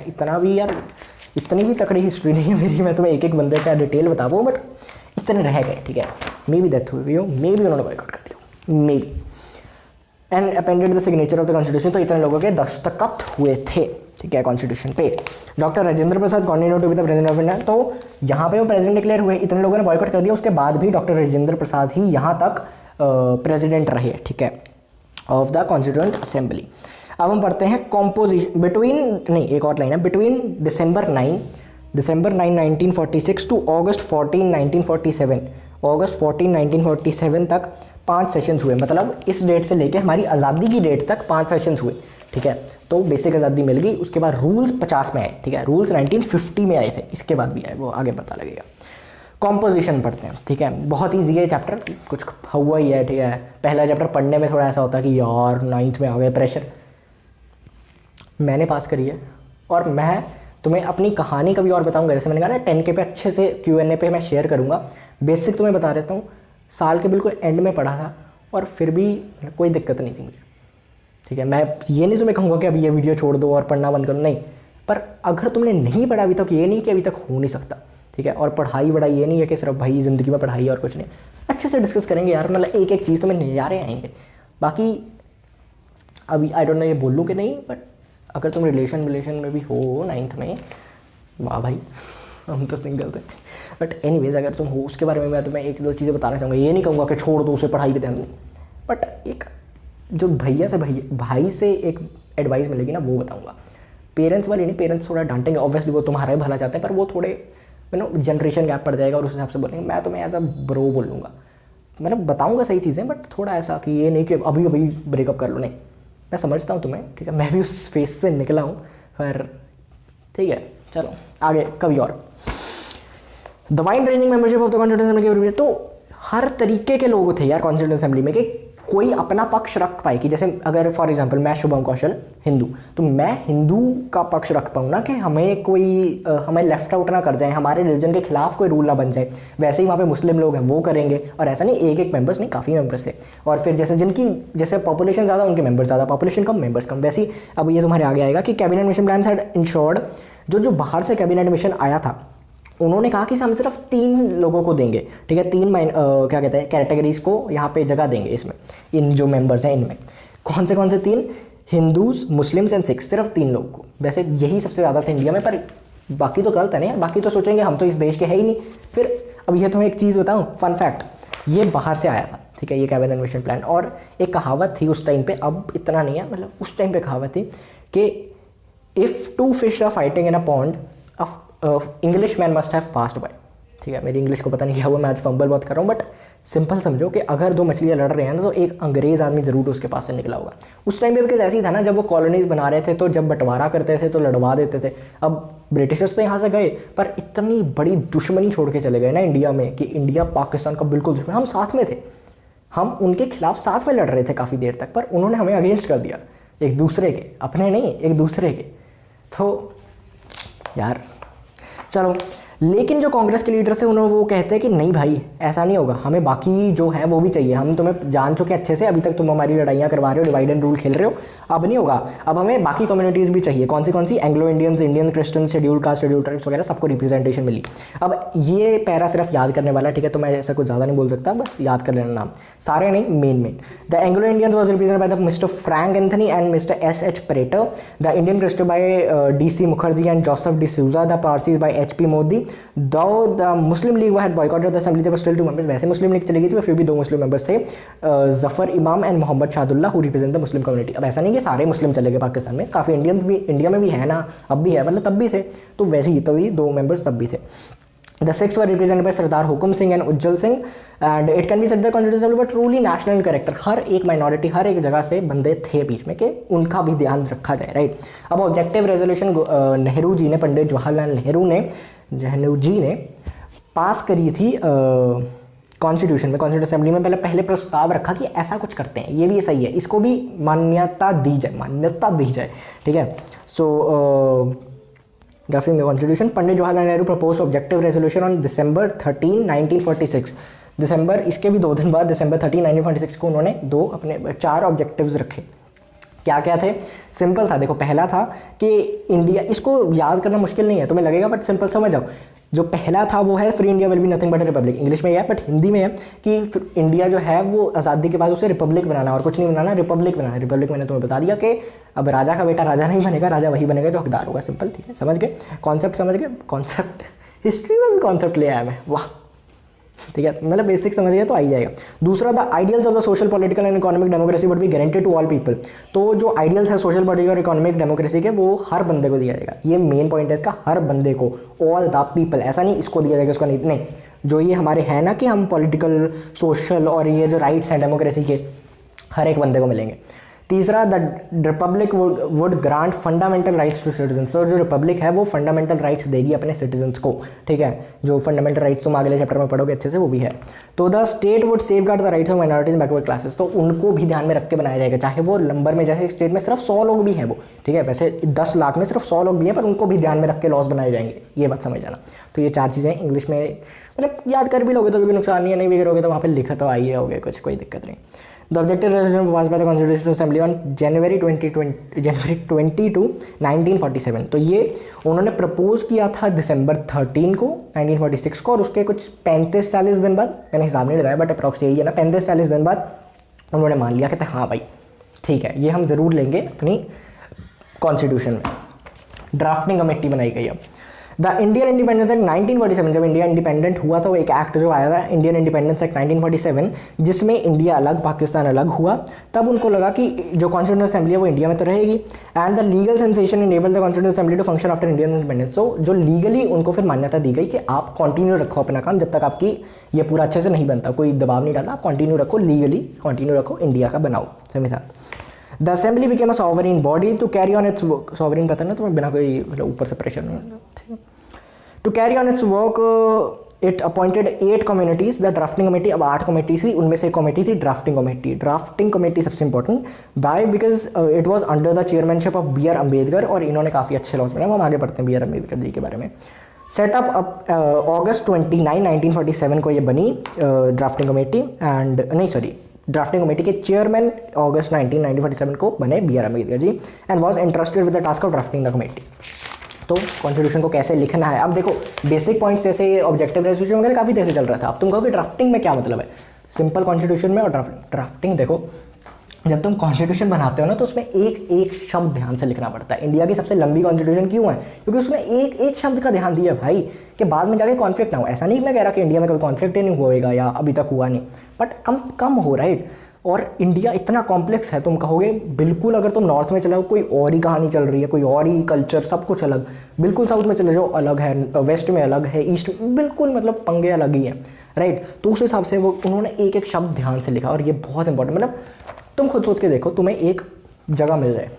Speaker 1: इतनी भी तकड़ी हिस्ट्री नहीं है मेरी, मैं तुम्हें एक एक बंदे का डिटेल बता पाऊँ, बट इतने रह गए, ठीक है। मे बी डेथ हुई हो, मे बी उन्होंने बॉयकॉट कर दिया, may be. And appended the signature of the constitution. तो इतने लोगों के दस्तखत हुए थे, ठीक है, कॉन्स्टिट्यूशन पे। Doctor Rajendra Prasad continue to be the president of India. तो यहाँ पे वो प्रेसिडेंट डिक्लेयर हुए, इतने लोगों ने बॉयकॉट कर दिया, उसके बाद भी डॉक्टर राजेंद्र प्रसाद ही यहाँ तक प्रेसिडेंट रहे, ठीक है, ऑफ द कॉन्स्टिट्यूएंट असेंबली। अब हम पढ़ते हैं कॉम्पोजिशन बिटवीन, नहीं एक और लाइन है, बिटवीन डिसम्बर 9 1946 टू अगस्त 14 1947, अगस्त 14 1947 तक 5 सेशंस हुए। मतलब इस डेट से लेके हमारी आज़ादी की डेट तक 5 सेशंस हुए, ठीक है। तो बेसिक आज़ादी मिल गई, उसके बाद रूल्स 50 में आए, ठीक है, रूल्स 1950 में आए थे, इसके बाद भी आए, वो आगे पता लगेगा। कॉम्पोजिशन पढ़ते हैं, ठीक है, बहुत ईजी है चैप्टर, कुछ हुआ ही है, ठीक है। पहला चैप्टर पढ़ने में थोड़ा ऐसा होता है कि यार 9th में आ गए, प्रेशर। मैंने पास करी है और मैं तुम्हें अपनी कहानी कभी और बताऊंगा, जैसे मैंने कहा ना 10K पे अच्छे से Q&A पे मैं शेयर करूंगा। बेसिक तुम्हें बता देता हूँ, साल के बिल्कुल एंड में पढ़ा था और फिर भी कोई दिक्कत नहीं थी मुझे, ठीक है। मैं ये नहीं तुम्हें कहूँगा कि अभी ये वीडियो छोड़ दो और पढ़ना बंद करो, नहीं, पर अगर तुमने नहीं पढ़ा अभी तक, ये नहीं कि अभी तक हो नहीं सकता, ठीक है। और पढ़ाई वढ़ाई ये नहीं है कि सिर्फ भाई ज़िंदगी में पढ़ाई और कुछ नहीं, अच्छे से डिस्कस करेंगे यार, मतलब एक एक चीज़ तुम्हें नज़ारे आएंगे। बाकी अभी आई डोंट नो ये बोलूँ कि नहीं, बट अगर तुम रिलेशन में भी हो 9th में, वाह भाई, हम तो सिंगल थे, बट एनीवेज अगर तुम हो, उसके बारे में मैं तुम्हें एक दो चीज़ें बताना चाहूँगा। ये नहीं कहूँगा कि छोड़ दो उसे, पढ़ाई पे ध्यान दो, बट एक जो भाई से एक एडवाइस मिलेगी ना, वो बताऊँगा। पेरेंट्स वाली नहीं, पेरेंट्स थोड़ा डांटेंगे, ऑब्वियसली वो तुम्हारा ही भला चाहते हैं, पर वो थोड़े जनरेशन गैप पड़ जाएगा और उस हिसाब से बोलेंगे। मैं तुम्हें एज अ ब्रो बोलूँगा, मतलब बताऊँगा सही चीज़ें, बट थोड़ा ऐसा कि ये नहीं कि अभी अभी ब्रेकअप कर लो, नहीं। मैं समझता हूँ तुम्हें, ठीक है, मैं भी उस फेस से निकला हूँ, पर ठीक है, चलो आगे कभी और। The wide ranging membership of the constituent assembly. तो हर तरीके के लोग थे यार कॉन्स्टिट्यूएंट असेंबली में, कि कोई अपना पक्ष रख पाए, कि जैसे अगर फॉर एग्जांपल मैं शुभम कौशल हिंदू, तो मैं हिंदू का पक्ष रख पाऊँ ना, कि हमें कोई हमें लेफ्ट आउट ना कर जाए, हमारे रिलीजन के खिलाफ कोई रूल ना बन जाए। वैसे ही वहाँ पे मुस्लिम लोग हैं, वो करेंगे, और ऐसा नहीं एक मेंबर्स नहीं, काफ़ी मेंबर्स थे। और फिर जैसे जिनकी जैसे पॉपुलेशन ज़्यादा, उनके मेंबर्स ज़्यादा, पॉपुलेशन कम, मेंबर्स कम। वैसे ही अब ये तुम्हारे आगे आएगा कि cabinet mission plan had insured, जो बाहर से कैबिनेट मिशन आया था, उन्होंने कहा कि हम सिर्फ 3 लोगों को देंगे, ठीक है, 3 क्या कहते हैं कैटेगरीज को यहाँ पे जगह देंगे इसमें, इन जो मेंबर्स हैं इनमें। कौन से 3? हिंदूज, मुस्लिम्स एंड सिख्स, सिर्फ 3 लोगों को। वैसे यही सबसे ज़्यादा थे इंडिया में, पर बाकी तो गलत है ना यार, बाकी तो सोचेंगे हम तो इस देश के है ही नहीं। फिर अब ये तुम्हें एक चीज़ बताऊँ, फन फैक्ट, ये बाहर से आया था, ठीक है, ये कैबिनेट मिशन प्लान। और एक कहावत थी उस टाइम पे, अब इतना नहीं है, मतलब उस टाइम पे कहावत थी कि if 2 fish are fighting in a pond, Englishman must have passed by, ठीक है। मेरी इंग्लिश को पता नहीं क्या हुआ, मैं आज फंबल बहुत कर रहा हूँ, बट सिंपल समझो कि अगर 2 मछलियाँ लड़ रहे हैं ना, तो एक अंग्रेज़ आदमी ज़रूर उसके पास से निकला होगा। उस टाइम पे बिकॉज ऐसी था ना, जब वो कॉलोनीज़ बना रहे थे, तो जब बंटवारा करते थे तो लड़वा देते थे। अब ब्रिटिशर्स तो यहाँ से गए, पर इतनी बड़ी दुश्मनी छोड़ के चले गए ना इंडिया में, कि इंडिया पाकिस्तान का बिल्कुल दुश्मन। हम साथ में थे, हम उनके खिलाफ साथ में लड़ रहे थे काफ़ी देर तक, पर उन्होंने हमें अगेंस्ट कर दिया, एक दूसरे के, अपने नहीं, एक दूसरे के। तो यार चलो, लेकिन जो कांग्रेस के लीडर्स थे उन्होंने वो कहते हैं कि नहीं भाई, ऐसा नहीं होगा, हमें बाकी जो है वो भी चाहिए। हम तुम्हें जान चुके अच्छे से, अभी तक तुम हमारी लड़ाइयाँ करवा रहे हो, डिवाइड एंड रूल खेल रहे हो, अब नहीं होगा, अब हमें बाकी कम्युनिटीज़ भी चाहिए। कौन सी? Anglo Indians, Indian Christian, schedule caste, schedule tribes वगैरह, सबको रिप्रेजेंटेशन मिली। अब ये पैरा सिर्फ याद करने वाला, ठीक है, तो मैं ऐसा कुछ ज़्यादा नहीं बोल सकता, बस याद कर लेना नाम, सारे नहीं, main. The Anglo Indians was represented by the mister Frank Anthony and mister S.H. Prater, the Indian Christian by D.C. Mukherjee and Joseph D'Souza, the Parsis by H.P. Modi. The Muslim League had boycotted the assembly, there were still 2 members. वैसे मुस्लिम लीग चली गई थी, फिर भी 2 मुस्लिम मेंबर्स थे, Zafar Imam and Mohammad Shahdullah, who represent the Muslim community. अब ऐसा नहीं कि सारे मुस्लिम चले गए पाकिस्तान में, काफ़ी इंडियन भी इंडिया में भी है ना, अब भी है, मतलब तब भी थे, तो वैसे ही तभी 2 मेंबर्स तब भी थे। The 6 were represented by Sardar Hukum Singh and Ujjwal Singh, and it can be said the constitution but truly national character. हर एक माइनॉरिटी, हर एक जगह से बंदे थे बीच में, कि उनका भी ध्यान रखा जाए, राइट। अब ऑब्जेक्टिव रेजोल्यूशन नेहरू जी ने, पंडित जवाहरलाल नेहरू जी ने पास करी थी कॉन्स्टिट्यूशन में, कॉन्स्टिट्यूशन असेंबली में। पहले प्रस्ताव रखा कि ऐसा कुछ करते हैं, ये भी सही है, इसको भी मान्यता दी जाए, ठीक है। So drafting the constitution, Pandit Jawaharlal Nehru propose objective resolution on December 13, 1946। दिसंबर, इसके भी 2 दिन बाद, December 13, 1946 को उन्होंने 4 ऑब्जेक्टिव्स रखे, क्या क्या थे? सिंपल था, देखो पहला था कि इंडिया, इसको याद करना मुश्किल नहीं है, तुम्हें लगेगा बट सिंपल समझ जाओ। जो पहला था वो है free India will be nothing but A Republic, English में है बट हिंदी में है कि इंडिया जो है वो आज़ादी के बाद उसे रिपब्लिक बनाना और कुछ नहीं बनाना, रिपब्लिक बनाना। रिपब्लिक मैंने तुम्हें बता दिया कि अब राजा का बेटा राजा नहीं बनेगा, राजा वही बनेगा जो हकदार होगा। सिंपल, ठीक है, समझ गए कॉन्सेप्ट, समझ गए कॉन्सेप्ट। हिस्ट्री में भी कॉन्सेप्ट ले आया मैं, वाह, ठीक है, मतलब बेसिक समझ गया तो आ ही जाएगा। दूसरा, the ideals of the social political and economic democracy would be guaranteed to all people. तो जो आइडियल्स है सोशल पॉलिटिकल और इकोनॉमिक डेमोक्रेसी के, वो हर बंदे को दिया जाएगा। ये मेन पॉइंट है इसका, हर बंदे को, ऑल द पीपल, ऐसा नहीं इसको दिया जाएगा इसको नहीं, जो ये हमारे हैं ना कि हम पॉलिटिकल, सोशल और ये जो राइट्स हैं डेमोक्रेसी के, हर एक बंदे को मिलेंगे। तीसरा, the republic would grant fundamental rights to citizen. तो जो रिपब्लिक है वो फंडामेंटल राइट्स देगी अपने सिटीजन्स को, ठीक है, जो फंडामेंटल राइट्स तुम अगले चैप्टर में पढ़ोगे अच्छे से, वो भी है। तो the state would safeguard the rights of minorities backward classes, तो उनको भी ध्यान में रख के बनाया जाएगा, चाहे वो नंबर में, जैसे स्टेट में सिर्फ 100 लोग भी हैं वो, ठीक है, वैसे 10 लाख में सिर्फ 100 लोग भी हैं, पर उनको भी ध्यान में रख के लॉस बनाए जाएंगे, ये बात समझ जाना। तो ये 4 चीज़ें इंग्लिश में मतलब याद कर भी लोगे तो भी नुकसान नहीं है, नहीं भी करोगे तो वहाँ पर लिखा तो आइए होगे, कुछ कोई दिक्कत नहीं। The objective resolution was by the Constitutional Assembly on January 22, 1947। तो ये उन्होंने प्रपोज किया था दिसंबर 13 को 1946 को, और उसके कुछ 35-40 दिन बाद, मैंने हिसाब नहीं लगाया बट अप्रॉक्स यही है ना, 35-40 दिन बाद उन्होंने मान लिया कि हाँ भाई ठीक है, ये हम ज़रूर लेंगे अपनी कॉन्स्टिट्यूशन में। ड्राफ्टिंग कमेटी बनाई गई। अब द इंडियन इंडिपेंडेंस एक्ट 1947, जब इंडिया इंडिपेंडेंट हुआ था, वो एक एक्ट जो आया था इंडियन इंडिपेंडेंस एक्ट 1947, जिसमें इंडिया अलग पाकिस्तान अलग हुआ, तब उनको लगा कि जो कॉन्स्टिट्यूशनल असेंबली है वो इंडिया में तो रहेगी, and the legal sensation enable the constitutional assembly to function after Indian independence. तो जो लीगली उनको फिर मान्यता दी गई कि आप कंटिन्यू रखो अपना काम जब तक आपकी ये पूरा अच्छे से नहीं बनता, कोई दबाव नहीं डाला, आप कंटिन्यू रखो, लीगली कंटिन्यू रखो, इंडिया का बनाओ, समझा। The assembly became a sovereign body to carry on its work, sovereign पता ना तुम्हें, बिना कोई मतलब ऊपर से प्रेशर में, to carry on its work it appointed 8 communities. The drafting committee, अब 8 कमेटी थी, उनमें से एक कमेटी थी ड्राफ्टिंग कमेटी। ड्राफ्टिंग कमेटी सबसे important by because it was under the chairmanship of B R Ambedkar, और इन्होंने काफ़ी अच्छे लॉज बनाए, हम आगे पढ़ते हैं बी आर अम्बेडकर जी के बारे में। सेटअप अगस्त 29, 1947 को ये बनी ड्राफ्टिंग कमेटी, एंड नहीं सॉरी ड्राफ्टिंग कमेटी के चेयरमैन अगस्त 1947 को बने B R Ambedkar ji, and was interested with the task of drafting the committee. तो कॉन्स्टिट्यूशन को कैसे लिखना है, अब देखो बेसिक पॉइंट्स जैसे ऑब्जेक्टिव रेजोल्यूशन वगैरह काफ़ी देर से चल रहा था। अब तुम कहोगे ड्राफ्टिंग में क्या मतलब है, सिंपल कॉन्स्टिट्यूशन में और ड्राफ्टिंग देखो, जब तुम कॉन्स्टिट्यूशन बनाते हो ना तो उसमें एक एक शब्द ध्यान से लिखना पड़ता है। इंडिया की सबसे लंबी कॉन्स्टिट्यूशन क्यों है, क्योंकि उसमें एक एक शब्द का ध्यान दिया भाई, कि बाद में जाके कॉन्फ्लिक्ट ना हो। ऐसा नहीं मैं कह रहा कि इंडिया में कभी कॉन्फ्लिक्ट ही नहीं होएगा या अभी तक हुआ नहीं, बट कम हो, राइट। और इंडिया इतना कॉम्प्लेक्स है, तुम कहोगे बिल्कुल, अगर तुम नॉर्थ में चले जाओ कोई और ही कहानी चल रही है, कोई और ही कल्चर, सब कुछ अलग, बिल्कुल साउथ में चले जाओ अलग है, वेस्ट में अलग है, ईस्ट बिल्कुल मतलब पंगे अलग ही हैं, राइट। तो उस हिसाब से वो उन्होंने एक एक शब्द ध्यान से लिखा, और ये बहुत इंपॉर्टेंट, मतलब तुम खुद सोच के देखो, तुम्हें एक जगह मिल जाए,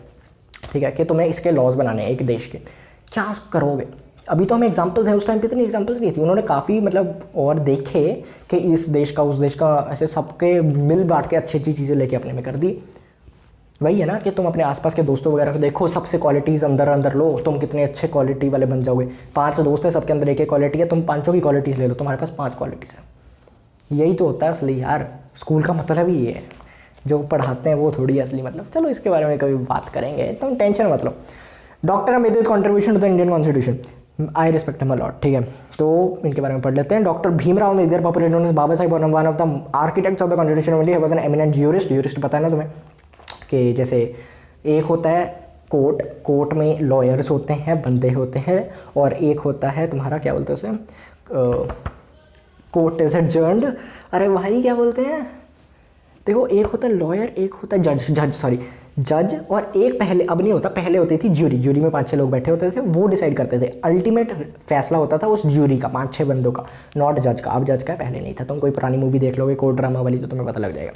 Speaker 1: ठीक है, कि तुम्हें इसके लॉज बनाने हैं एक देश के, क्या करोगे। अभी तो हमें एग्जांपल्स हैं, उस टाइम पे इतनी एग्जांपल्स नहीं थी, उन्होंने काफ़ी मतलब और देखे कि इस देश का उस देश का, ऐसे सबके मिल बांट के अच्छी अच्छी चीज़ें लेके अपने में कर दी। वही है ना कि तुम अपने आसपास के दोस्तों वगैरह को देखो, सबसे क्वालिटीज़ अंदर अंदर लो, तुम कितने अच्छे क्वालिटी वाले बन जाओगे। 5 दोस्त हैं, सबके अंदर एक एक क्वालिटी है, तुम 5 की क्वालिटीज़ ले लो, तुम्हारे पास 5 क्वालिटीज़ हैं। यही तो होता है असली यार, स्कूल का मतलब ही ये है, जो पढ़ाते हैं वो थोड़ी असली मतलब। चलो इसके बारे में कभी बात करेंगे, तुम टेंशन मत लो। Doctor Ambedkar contribution to the Indian constitution, I respect him a lot, ठीक है, तो इनके बारे में पढ़ लेते हैं। Doctor Bhimrao Ambedkar, popular known as Baba Saheb, one of the architects of the constitution of India, was an eminent jurist. Jurist पता है ना तुम्हें कि जैसे एक होता है कोर्ट, कोर्ट में लॉयर्स होते हैं, बंदे होते हैं, और एक होता है तुम्हारा क्या बोलते हैं उसे, कोर्ट इज एडजर्न्ड, अरे भाई क्या बोलते हैं, देखो एक होता है लॉयर, एक होता है जज, और एक पहले, अब नहीं होता, पहले होती थी ज्यूरी, ज्यूरी में 5-6 लोग बैठे होते थे, वो डिसाइड करते थे, अल्टीमेट फैसला होता था उस ज्यूरी का, 5-6 बंदों का, नॉट जज का। अब जज का पहले नहीं था, तुम कोई पुरानी मूवी देख लोगे कोर्ट ड्रामा वाली तो तुम्हें पता लग जाएगा।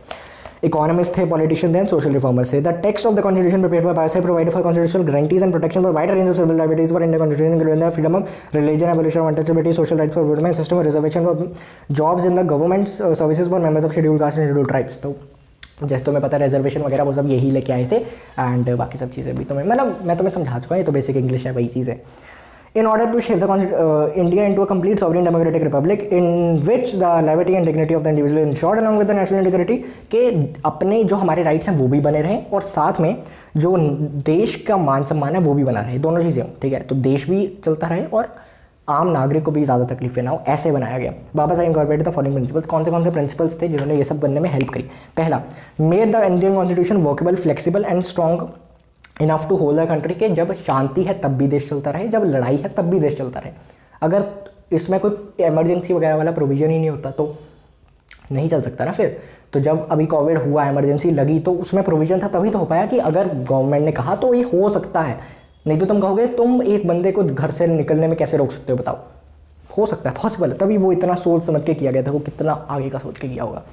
Speaker 1: इकोनॉमिस्ट थे, पॉलिटिशियन थे, सोशल रिफॉर्मर्स थे। The text of the constitution prepared by beside provide for constitutional guarantees and protection for wide range of civil liabilities for Indian constitution, including the freedom of religion, abolition of untouchability, social rights for women, system of reservation of jobs in the government services for members of scheduled caste and scheduled tribes. तो जैसे तुम्हें पता है रिजर्वेशन वगैरह वो सब यही लेके आए थे, एंड बाकी सब चीज़ें भी तुम्हें मतलब मैं तुम्हें समझा चुका हूँ, ये तो बेसिक इंग्लिश है, वही चीज़ है। in order to shape the India into a complete sovereign democratic republic in which the liberty and dignity of the individual is ensured along with the national integrity, के अपने जो हमारे राइट्स हैं वो भी बने रहें और साथ में जो देश का मान सम्मान है वो भी बना रहे, दोनों चीज़ें हों, ठीक है। तो देश भी चलता रहे और आम नागरिक को भी ज़्यादा तकलीफें ना हो, ऐसे बनाया गया। बाबा साहब इनकॉर्पोरेटेड द फॉलोइंग प्रिंसिपल्स। कौन से प्रिंसिपल्स थे जिन्होंने ये सब बनने में हेल्प करी? पहला, made the Indian constitution workable, flexible and strong enough to hold the country, के जब शांति है तब भी देश चलता रहे, जब लड़ाई है तब भी देश चलता रहे। अगर इसमें कोई इमरजेंसी वगैरह वाला प्रोविजन ही नहीं होता तो नहीं चल सकता ना फिर। तो जब अभी कोविड हुआ, इमरजेंसी लगी, तो उसमें प्रोविजन था तभी तो हो पाया कि अगर गवर्नमेंट ने कहा तो ये हो सकता है, नहीं तो तुम कहोगे तुम एक बंदे को घर से निकलने में कैसे रोक सकते हो बताओ? हो सकता है, पॉसिबल है, तभी वो इतना सोच समझ के किया गया था, वो कितना आगे का सोच के किया होगा।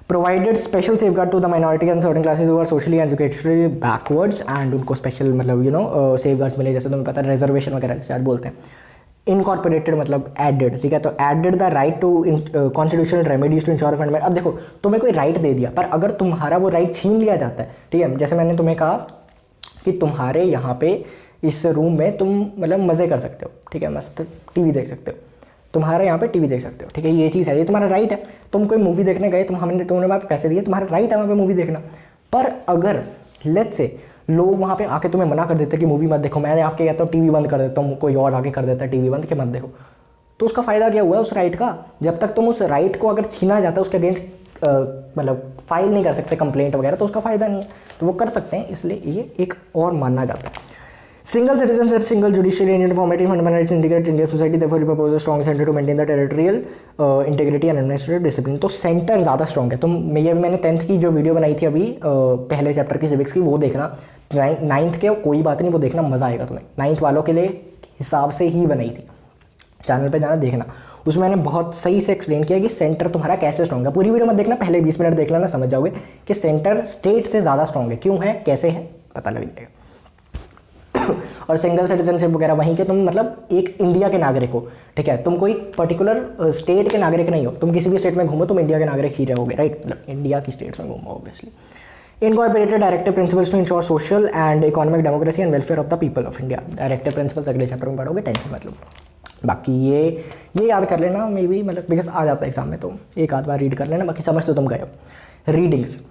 Speaker 1: Provided special safeguard to the minority and certain classes who are socially educationally backwards, and उनको स्पेशल मतलब सेफगार्ड्स मिले, जैसे तुम्हें पता है रिजर्वेशन वगैरह जैसे आज बोलते हैं। इनकॉर्पोरेटेड मतलब एडेड, ठीक है। तो added the right to constitutional remedies to ensure fundament. अब देखो तुम्हें कोई राइट दे दिया, पर अगर तुम्हारा वो राइट छीन लिया जाता है, ठीक है, जैसे मैंने तुम्हें कहा कि तुम्हारे यहाँ पे इस रूम में तुम मतलब मज़े कर सकते हो, ठीक है, मस्त टीवी देख सकते हो, तुम्हारे यहाँ पे टीवी देख सकते हो, ठीक है, ये चीज़ है, ये तुम्हारा राइट है। तुम कोई मूवी देखने गए, तुमने वहाँ पे पैसे दिए, तुम्हारा राइट है वहाँ पे मूवी देखना। पर अगर लेट्स से लोग वहाँ पे आके तुम्हें मना कर देते कि मूवी मत देखो, मैं आके कहता हूँ टीवी बंद कर देता हूँ, कोई और आके कर देता है टीवी बंद, कि मत देखो, तो उसका फ़ायदा क्या हुआ उस राइट का? जब तक तुम उस राइट को अगर छीना जाता है, उसके अगेंस्ट मतलब फाइल नहीं कर सकते कंप्लेंट वगैरह, तो उसका फ़ायदा नहीं है। तो वो कर सकते हैं, इसलिए ये एक और मानना जाता है। Single citizenship, single judiciary and uniformity fundamentals integrate Indian society. Therefore, it proposes a strong center to maintain the territorial integrity and administrative discipline. तो सेंटर ज़्यादा स्ट्रॉन्ग है। तो मैंने 10th की जो वीडियो बनाई थी अभी पहले चैप्टर की सिविक्स की, वो देखना। 9th के कोई बात नहीं, वो देखना, मज़ा आएगा तुम्हें। 9th वालों के लिए हिसाब से ही बनाई थी, चैनल पे जाना देखना। उसमें मैंने बहुत सही से एक्सप्लेन किया कि सेंटर तुम्हारा कैसे स्ट्रॉन्ग है। पूरी वीडियो मत देखना, पहले 20 मिनट देख लेना, समझ जाओगे कि सेंटर स्टेट से ज़्यादा स्ट्रॉन्ग है। क्यों है, कैसे है, पता लग जाएगा। और सिंगल सिटीजनशिप वगैरह वहीं के तुम मतलब एक इंडिया के नागरिक हो, ठीक है, तुम कोई पर्टिकुलर स्टेट के नागरिक नहीं हो, तुम किसी भी स्टेट में घूमो तुम इंडिया के नागरिक ही रहोगे, राइट, मतलब इंडिया की स्टेट्स में घूमो obviously. Incorporated directive principles to ensure social and economic democracy and welfare of the people of India. Directive principles अगले चैप्टर में पढ़ोगे, टेंशन मतलब। बाकी ये याद कर लेना, मे बी मतलब बिकॉज आ जाता है एग्जाम में, तो एक आध बार रीड कर लेना, बाकी समझ तो तुम गए हो। रीडिंग्स,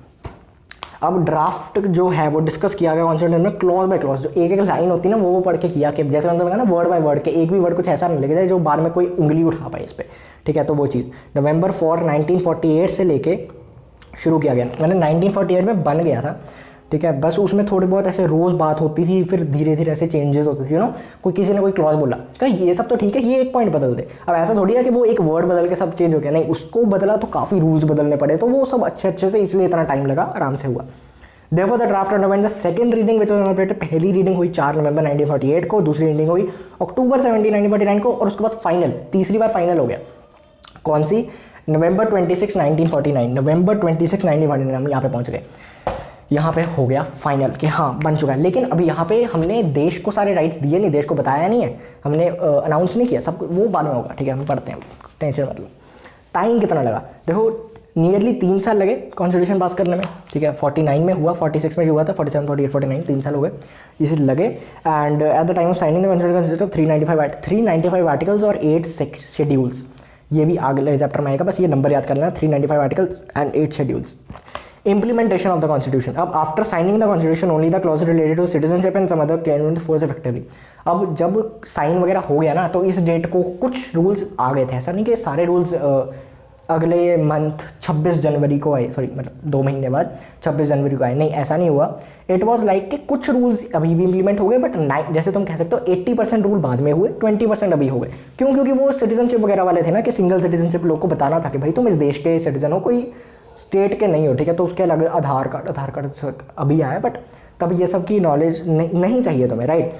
Speaker 1: अब ड्राफ्ट जो है वो डिस्कस किया गया कॉन्स्टिट्यूशन में क्लॉज बाय क्लॉज, जो एक एक लाइन होती है ना वो पढ़ के किया, कि जैसे मैंने कहा ना वर्ड बाय वर्ड, के एक भी वर्ड कुछ ऐसा नहीं लिखा जाए जो बाद में कोई उंगली उठा पाए इस पर, ठीक है। तो वो चीज़ नवंबर 4 1948 से लेके शुरू किया गया। मैंने 1948 में बन गया था, ठीक है, बस उसमें थोड़ी बहुत ऐसे रोज़ बात होती थी, फिर धीरे धीरे ऐसे चेंजेस होते थे, यू नो, कोई किसी ने कोई क्लॉज बोला तो ये सब तो ठीक है, ये एक पॉइंट बदल दे। अब ऐसा थोड़ी है कि वो एक वर्ड बदल के सब चेंज हो गया, नहीं, उसको बदला तो काफ़ी रूल्स बदलने पड़े, तो वो सब अच्छे से, इसलिए इतना टाइम लगा, आराम से हुआ। Therefore, the draft underwent the second reading which was inaugurated। पहली रीडिंग हुई 4 नवंबर 1948 को, दूसरी रीडिंग हुई अक्टूबर 17 1949 को, और उसके बाद फाइनल, तीसरी बार फाइनल हो गया। कौन सी? नवंबर 26 1949, नवंबर 26 1949 हम यहाँ पे पहुँच गए, यहाँ पे हो गया फाइनल कि हाँ बन चुका है। लेकिन अभी यहाँ पे हमने देश को सारे राइट्स दिए नहीं, देश को बताया नहीं है, हमने अनाउंस नहीं किया, सब वो बाद में होगा, ठीक है, हम पढ़ते हैं, टेंशन मतलब। टाइम कितना लगा देखो, नियरली 3 साल लगे कॉन्स्टिट्यूशन पास करने में, ठीक है, 49 में हुआ, 46 में भी हुआ था, 47 48 49 3 साल हो गए इसे लगे। And at the time of signing the constitution consist of 395 articles और 8 शेड्यूल्स। ये भी अगले चैप्टर में आएगा, बस ये नंबर याद कर लेना, 395 articles and 8 schedules. Implementation of the constitution। अब after signing the constitution only the clause related to citizenship and some other came into force effectively. अब जब साइन वगैरह हो गया ना, तो इस डेट को कुछ रूल्स आ गए थे, ऐसा नहीं कि सारे रूल्स अगले मंथ 26 जनवरी को आए, सॉरी मतलब 2 महीने बाद 26 जनवरी को आए, नहीं ऐसा नहीं हुआ। इट वॉज लाइक कि कुछ रूल्स अभी भी इंप्लीमेंट हो गए, बट जैसे तुम कह सकते हो 80% रूल बाद में हुए, 20% अभी हो गए। क्यों? क्योंकि वो सिटीजनशिप वगैरह वाले थे ना, कि सिंगल सिटीजनशिप लोग को बताना था कि भाई तुम इस देश के सिटीजन हो, कोई स्टेट के नहीं हो, ठीक है, तो उसके अलग आधार कार्ड अभी आया, बट तब ये सब की नॉलेज नहीं चाहिए तुम्हें, राइट।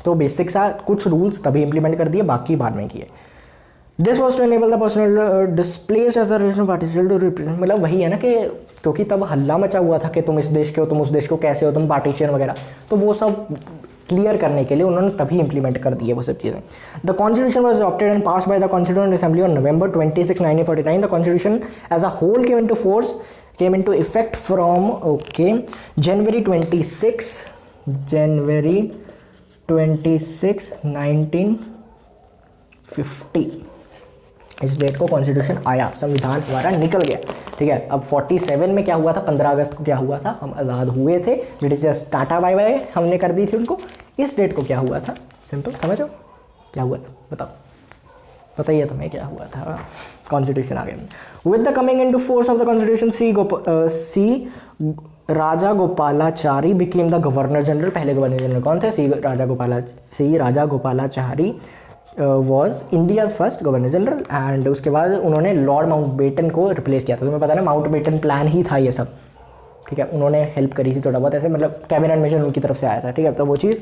Speaker 1: तो बेसिक सा कुछ रूल्स तभी इंप्लीमेंट कर दिए, बाकी बाद में किए। This was to enable the personal displaced as a regional participant to represent, मतलब वही है ना कि क्योंकि तब हल्ला मचा हुआ था कि तुम इस देश के हो, तुम उस देश को कैसे हो, तुम पार्टीशन वगैरह, तो वो सब क्लियर करने के लिए उन्होंने तभी इंप्लीमेंट कर दिए वो सब चीज़ें। The constitution was adopted and passed by the constituent assembly on November 26 1949। The constitution as a whole came into effect from January 26 26/1950 इस डेट को कॉन्स्टिट्यूशन आया, संविधान हमारा निकल गया। ठीक है, अब 47 में क्या हुआ था, 15 अगस्त को क्या हुआ था, हम आज़ाद हुए थे, ब्रिटिशर्स टाटा बाय बाय हमने कर दी थी उनको। इस डेट को क्या हुआ था, सिंपल समझो क्या हुआ था, बताओ, बताइए तुम्हें क्या हुआ था। कॉन्स्टिट्यूशन आ गया। With the coming into force of the constitution C Raja Gopalachari became the governor general. पहले गवर्नर जनरल कौन थे, C Raja Gopalachari was India's first governor general. And उसके बाद उन्होंने लॉर्ड माउंटबेटन को रिप्लेस किया था। तुम्हें पता है ना, माउंटबेटन प्लान ही था ये सब। ठीक है, उन्होंने हेल्प करी थी थोड़ा बहुत, ऐसे मतलब कैबिनेट मिशन उनकी तरफ से आया था। ठीक है, तो वो चीज़।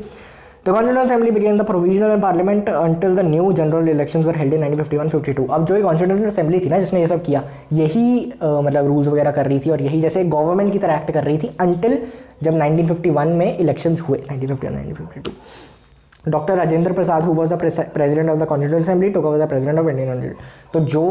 Speaker 1: The constitution assembly became the provisional parliament until the new general elections were held in 1951-52। अब जो ये कॉन्स्टिट्यूशन असेंबली थी ना, जिसने ये सब किया, यही मतलब रूल्स वगैरह कर रही थी और यही जैसे गवर्नमेंट की तरह एक्ट कर रही थी अंटिल जब 1951 में इलेक्शंस हुए, 1951-1952। Doctor Rajendra Prasad who was the president of the constitution assembly took over the president of Indian. तो जो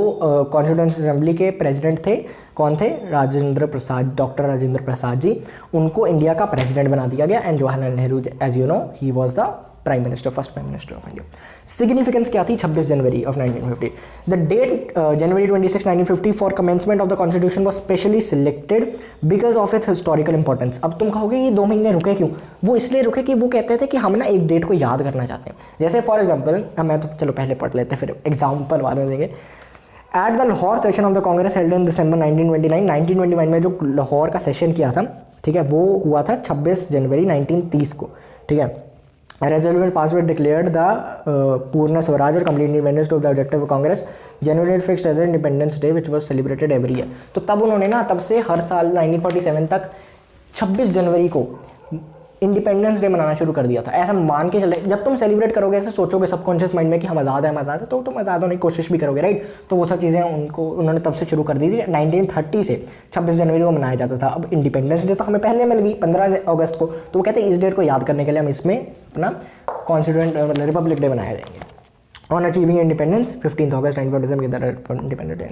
Speaker 1: कॉन्स्टिट्यूशन असेंबली के प्रेसिडेंट थे, कौन थे, राजेंद्र प्रसाद, डॉक्टर राजेंद्र प्रसाद जी, उनको इंडिया का प्रेसिडेंट बना दिया गया। And Jawaharlal Nehru, as you know, he was the prime minister, first prime minister of India. Significance क्या थी 26 January of 1950? The date January 26, 1950 for commencement of the constitution was specially selected because of its historical importance. अब तुम कहोगे ये 2 महीने रुके क्यों? वो इसलिए रुके कि वो कहते थे कि हम ना एक डेट को याद करना चाहते हैं। जैसे फॉर एग्जाम्पल, मैं तो चलो पहले पढ़ लेते हैं, फिर एग्जाम्पल बाद में देंगे। At the Lahore session of the Congress held in दिसंबर 1929 में जो लाहौर का सेशन किया था, ठीक है, वो हुआ था 26 जनवरी 1930 को। ठीक है, resolution pass with declared the Purna Swaraj और complete independence of the objective of Congress January fixed as independence day which was celebrated every year. तो तब उन्होंने ना, तब से हर साल 1947 तक 26 जनवरी को इंडिपेंडेंस डे मनाना शुरू कर दिया था। ऐसा मान के चले, जब तुम सेलिब्रेट करोगे, ऐसे सोचोगे सबकॉन्शियस माइंड में कि हम आज़ाद हैं, हम आज़ाद हैं, तो तुम आज़ाद होने की कोशिश भी करोगे, राइट। तो वो सब चीज़ें उन्होंने तब से शुरू कर दी थी। 1930 से 26 जनवरी को मनाया जाता था। अब इंडिपेंडेंस डे तो हमें पहले मिल गई 15 अगस्त को, तो वो कहते हैं इस डेट को याद करने के लिए हम इसमें अपना कॉन्स्टिट्यूएंट मतलब रिपब्लिक डे मनाया जाएंगे। On achieving independence 15 August 1947 independence day.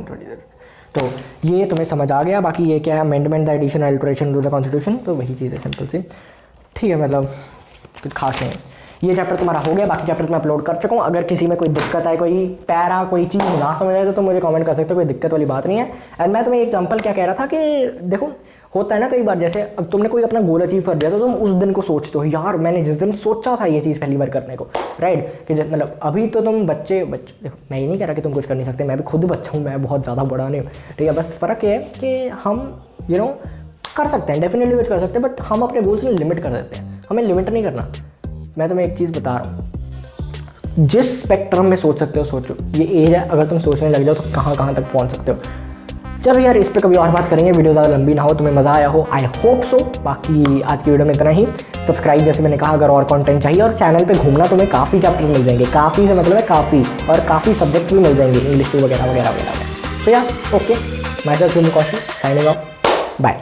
Speaker 1: तो ये तुम्हें समझ आ गया। बाकी ये क्या है, amendment the addition alteration to the constitution, तो वही चीज़ है सिंपल सी। ठीक है, मतलब कुछ खास नहीं है। ये चैप्टर तुम्हारा हो गया। बाकी चैप्टर मैं अपलोड कर चुका हूँ। अगर किसी में कोई दिक्कत आए, कोई पैरा, कोई चीज़ ना समझ आए, तो मुझे कमेंट कर सकते हो, कोई दिक्कत वाली बात नहीं है। एंड मैं तुम्हें एग्जांपल क्या कह रहा था कि देखो, होता है ना कई बार, जैसे अब तुमने कोई अपना गोल अचीव कर दिया तो तुम उस दिन को सोचते हो, यार मैंने जिस दिन सोचा था ये चीज़ पहली बार करने को, राइट। कि मतलब अभी तो तुम बच्चे देखो, मैं ये नहीं कह रहा कि तुम कुछ कर नहीं सकते, मैं भी खुद बच्चा हूँ, मैं बहुत ज़्यादा बड़ा नहीं हूँ, ठीक है। बस फ़र्क ये है कि हम कर सकते हैं, डेफिनेटली कुछ कर सकते हैं, बट हम अपने गोल्स में लिमिट कर देते हैं। हमें लिमिट नहीं करना। मैं तुम्हें एक चीज़ बता रहा हूँ, जिस स्पेक्ट्रम में सोच सकते हो सोचो। ये एज है, अगर तुम सोचने लग जाओ तो कहाँ कहाँ तक पहुँच सकते हो। चलो यार, इस पे कभी और बात करेंगे। वीडियो ज़्यादा लंबी ना हो, तुम्हें मज़ा आया हो, आई होप सो। बाकी आज की वीडियो में इतना ही। सब्सक्राइब, जैसे मैंने कहा, अगर और कंटेंट चाहिए, और चैनल पे घूमना, तुम्हें काफ़ी चैप्टर्स मिल जाएंगे। काफ़ी से मतलब है काफ़ी, और काफ़ी सब्जेक्ट्स भी मिल जाएंगे, इंग्लिश वगैरह वगैरह वगैरह। तो यार okay, myself Kaushik, signing off, bye.